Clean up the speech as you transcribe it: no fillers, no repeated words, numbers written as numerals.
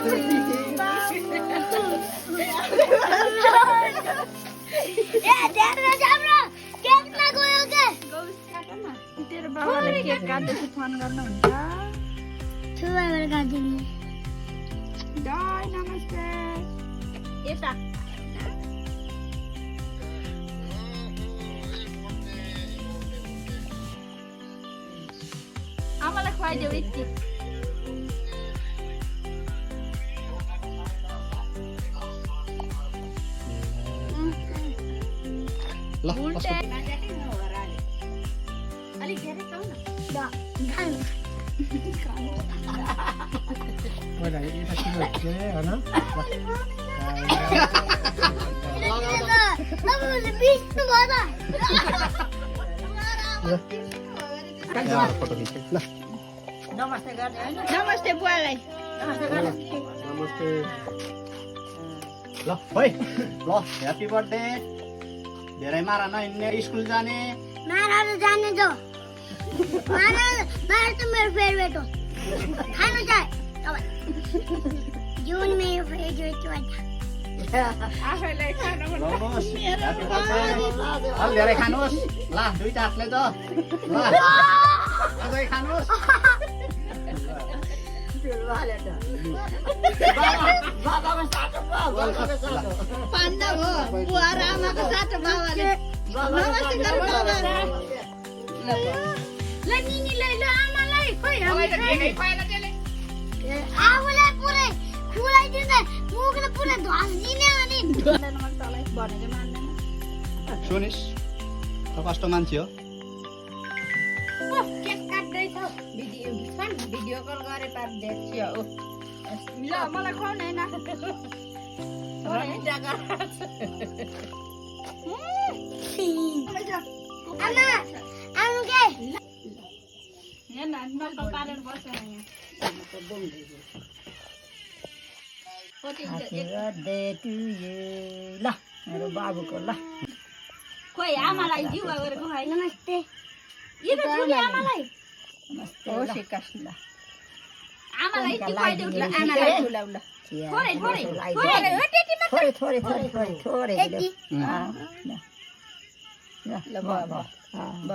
तेरो बाबाले cake काट्दैछ phone गर्नुहुन्छ छुवाबाट काट्दिनु दाइ नमस्ते यता आमालाई खुवाइदेऊ यति ल उल्टे अलिक धेरै खाऊ न ओला यता किन हुन्छ हैन फोटो खिच्छ ल नमस्ते गर्ने हैन नमस्ते बुवालाई नमस्ते ल है ल ह्यापी बर्थडे धेरै मारा नहिँड्ने स्कुल जाने मारा जाने जो मारा त मेरो फेभरेट हो खानु चाहिँ तपाईँ जीवन मेरो फेभरेट हो आफैलाई खान मन लौनुहोस् ह्यापी बर्थडे अलि धेरै खानुहोस् ल दुईटा हातले त ल सबै खानुहोस् पाण्डा हो बुवा र आमाको साथो बाबाले नमस्ते गर्नु बाबा ल निनी ल आमालाई खोइ आफूलाई पुरै खुवाइदिँदा मुखले पुरै धस्दिने अनि भनेको मान्दैन सुनिस् त कस्तो मान्छे हो केक काट्दैछ भिडियो कल गरे पार देख्यो ल मलाई खुवाउन हैन आमा आउनु के हेर्न नक्कल पारेर बस्छ यहाँ ल मेरो बाबुको ल खोइ आमालाई जिउवा गरेर खुवाइ नमस्ते यो त ठुली आमालाई नमस्ते हो सिकास ल आमालाई यति खुवाइदेऊ ल आमालाई खुलाउ ल थोरै थोरै थोरै थोरै थोरै थोरै थोरै थोरै यति ल ल ल